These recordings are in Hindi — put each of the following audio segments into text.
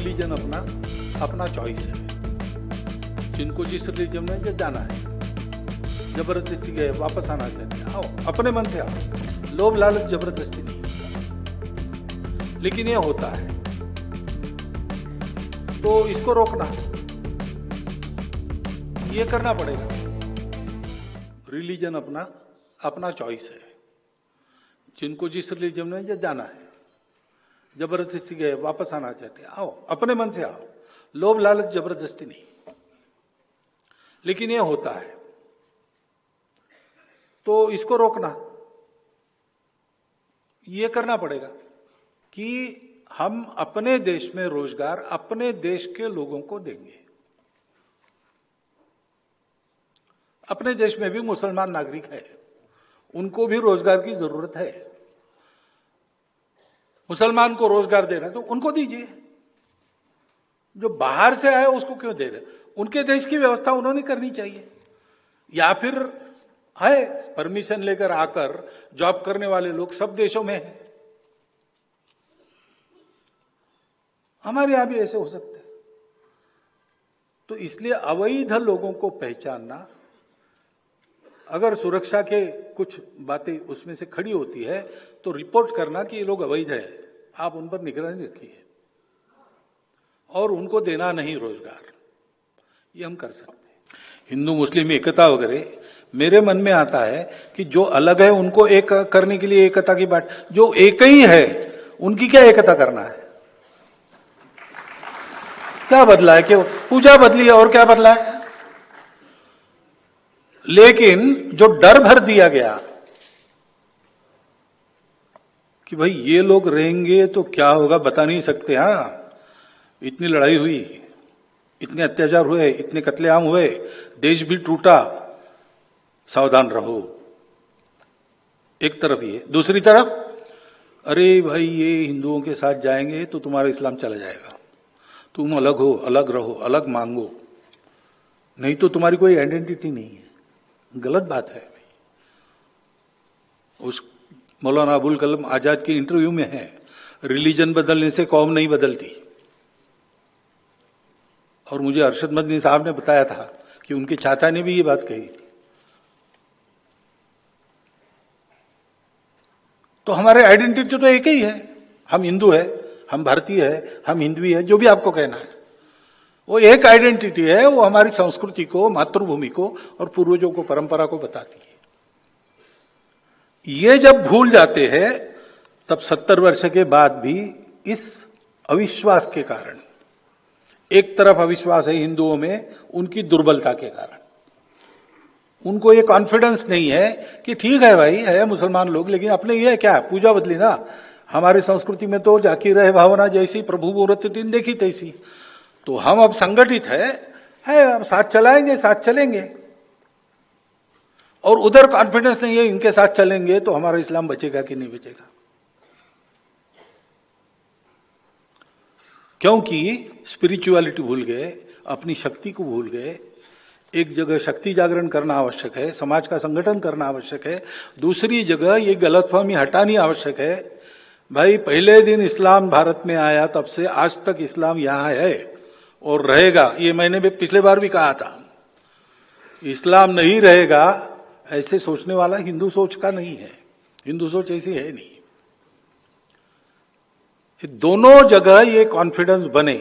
रिलीजन अपना अपना चॉइस है। जिनको जिस रिलीजन में जाना है, जबरदस्ती गए वापस आना चाहते हैं, आओ अपने मन से आओ, लोभ लालच जबरदस्ती नहीं। लेकिन ये होता है तो इसको रोकना, ये करना पड़ेगा। रिलीजन अपना अपना चॉइस है। जिनको जिस रिलीजन में जाना है, जबरदस्ती गए वापस आना चाहते हैं, आओ अपने मन से आओ, लोभ लालच जबरदस्ती नहीं। लेकिन ये होता है तो इसको रोकना, ये करना पड़ेगा कि हम अपने देश में रोजगार अपने देश के लोगों को देंगे। अपने देश में भी मुसलमान नागरिक है, उनको भी रोजगार की जरूरत है। मुसलमान को रोजगार देना तो उनको दीजिए, जो बाहर से आए उसको क्यों दे रहे? उनके देश की व्यवस्था उन्होंने करनी चाहिए। या फिर है परमिशन लेकर आकर जॉब करने वाले लोग सब देशों में हैं, हमारे यहां भी ऐसे हो सकते हैं। तो इसलिए अवैध लोगों को पहचानना, अगर सुरक्षा के कुछ बातें उसमें से खड़ी होती है तो रिपोर्ट करना कि ये लोग अवैध है, आप उन पर निगरानी रखिए और उनको देना नहीं रोजगार, ये हम कर सकते हैं। हिंदू मुस्लिम एकता वगैरह, मेरे मन में आता है कि जो अलग है उनको एक करने के लिए एकता की बात, जो एक ही है उनकी क्या एकता करना है? क्या बदला है? कि पूजा बदली है और क्या बदला है? लेकिन जो डर भर दिया गया कि भाई ये लोग रहेंगे तो क्या होगा बता नहीं सकते, हाँ इतनी लड़ाई हुई, इतने अत्याचार हुए, इतने कत्लेआम हुए, देश भी टूटा, सावधान रहो। एक तरफ ये, दूसरी तरफ अरे भाई ये हिंदुओं के साथ जाएंगे तो तुम्हारा इस्लाम चला जाएगा, तुम अलग हो, अलग रहो, अलग मांगो, नहीं तो तुम्हारी कोई आइडेंटिटी नहीं है। गलत बात है भाई। उस मौलाना अबुल कलाम आजाद के इंटरव्यू में है, रिलीजन बदलने से कौम नहीं बदलती। और मुझे अरशद मदनी साहब ने बताया था कि उनके चाचा ने भी ये बात कही थी। तो हमारे आइडेंटिटी तो एक ही है, हम हिंदू है, हम भारतीय है, हम हिंदवी है, जो भी आपको कहना है, वो एक आइडेंटिटी है। वो हमारी संस्कृति को, मातृभूमि को और पूर्वजों को, परंपरा को बताती है। ये जब भूल जाते हैं तब 70 वर्ष के बाद भी इस अविश्वास के कारण, एक तरफ अविश्वास है हिंदुओं में उनकी दुर्बलता के कारण, उनको ये कॉन्फिडेंस नहीं है कि ठीक है भाई है मुसलमान लोग, लेकिन अपने ये क्या पूजा बदली ना, हमारी संस्कृति में तो जाकी रहे भावना जैसी, प्रभु मुहूर्त दिन देखी तैसी। तो हम अब संगठित है अब साथ चलाएंगे, साथ चलेंगे। और उधर कॉन्फिडेंस नहीं है, इनके साथ चलेंगे तो हमारा इस्लाम बचेगा कि नहीं बचेगा। क्योंकि स्पिरिचुअलिटी भूल गए, अपनी शक्ति को भूल गए। एक जगह शक्ति जागरण करना आवश्यक है, समाज का संगठन करना आवश्यक है, दूसरी जगह ये गलतफहमी हटानी आवश्यक है। भाई पहले दिन इस्लाम भारत में आया तब से आज तक इस्लाम यहां है और रहेगा। ये मैंने भी पिछले बार भी कहा था, इस्लाम नहीं रहेगा ऐसे सोचने वाला हिंदू सोच का नहीं है, हिंदू सोच ऐसी है नहीं। दोनों जगह ये कॉन्फिडेंस बने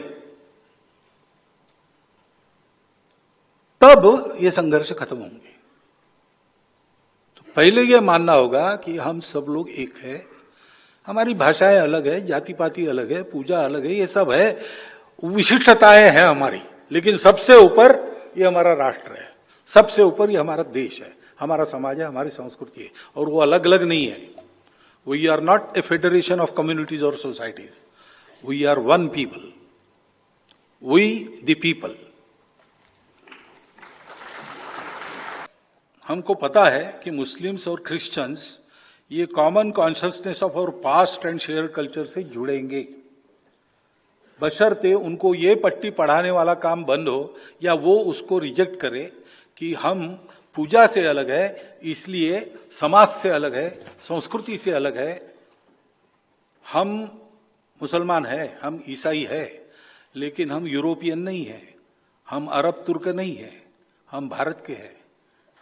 तब ये संघर्ष खत्म होंगे। तो पहले ये मानना होगा कि हम सब लोग एक है, हमारी भाषाएं अलग है, जाति पाति अलग है, पूजा अलग है, ये सब है, विशिष्टताएं हैं हमारी, लेकिन सबसे ऊपर ये हमारा राष्ट्र है, सबसे ऊपर ये हमारा देश है, हमारा समाज है, हमारी संस्कृति है, और वो अलग अलग नहीं है। We are not a federation of communities और societies, we are one people, we the people. हमको पता है कि मुस्लिम्स और क्रिश्चियंस ये common consciousness of our past and share culture से जुड़ेंगे, बशर्ते उनको ये पट्टी पढ़ाने वाला काम बंद हो या वो उसको रिजेक्ट करे कि हम पूजा से अलग है, इसलिए समाज से अलग है, संस्कृति से अलग है, हम मुसलमान है, हम ईसाई है, लेकिन हम यूरोपियन नहीं हैं, हम अरब तुर्क नहीं हैं, हम भारत के हैं,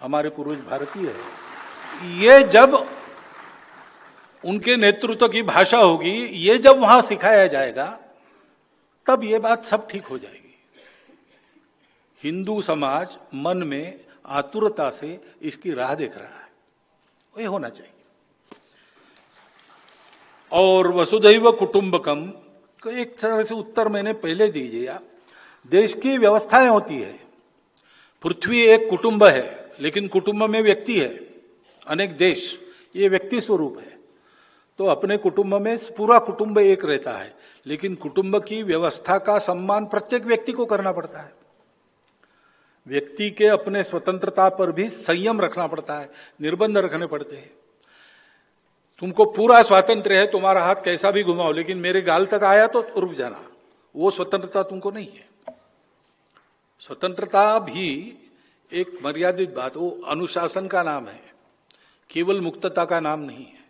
हमारे पूर्वज भारतीय हैं। ये जब उनके नेतृत्व की भाषा होगी, ये जब वहां सिखाया जाएगा, तब ये बात सब ठीक हो जाएगी। हिंदू समाज मन में आतुरता से इसकी राह देख रहा है, ये होना चाहिए। और वसुधैव कुटुंबकम को एक तरह से उत्तर मैंने पहले दे दिया। देश की व्यवस्थाएं होती है, पृथ्वी एक कुटुंब है, लेकिन कुटुंब में व्यक्ति है, अनेक देश, ये व्यक्ति स्वरूप है। तो अपने कुटुंब में पूरा कुटुंब एक रहता है, लेकिन कुटुंब की व्यवस्था का सम्मान प्रत्येक व्यक्ति को करना पड़ता है। व्यक्ति के अपने स्वतंत्रता पर भी संयम रखना पड़ता है, निर्बंध रखने पड़ते हैं। तुमको पूरा स्वातंत्र्य है, तुम्हारा हाथ कैसा भी घुमाओ, लेकिन मेरे गाल तक आया तो रुक जाना, वो स्वतंत्रता तुमको नहीं है। स्वतंत्रता भी एक मर्यादित बात, वो अनुशासन का नाम है, केवल मुक्तता का नाम नहीं है।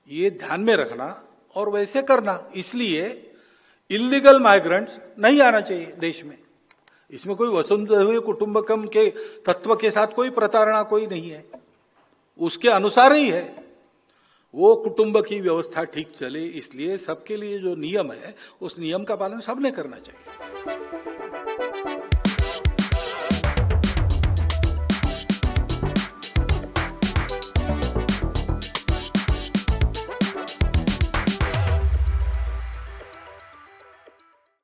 ये ध्यान में रखना और वैसे करना। इसलिए इलीगल माइग्रेंट्स नहीं आना चाहिए देश में। इसमें कोई वसुधैव कुटुंबकम के तत्व के साथ कोई प्रताड़ना कोई नहीं है, उसके अनुसार ही है। वो कुटुंब की व्यवस्था ठीक चले, इसलिए सबके लिए जो नियम है उस नियम का पालन सबने करना चाहिए।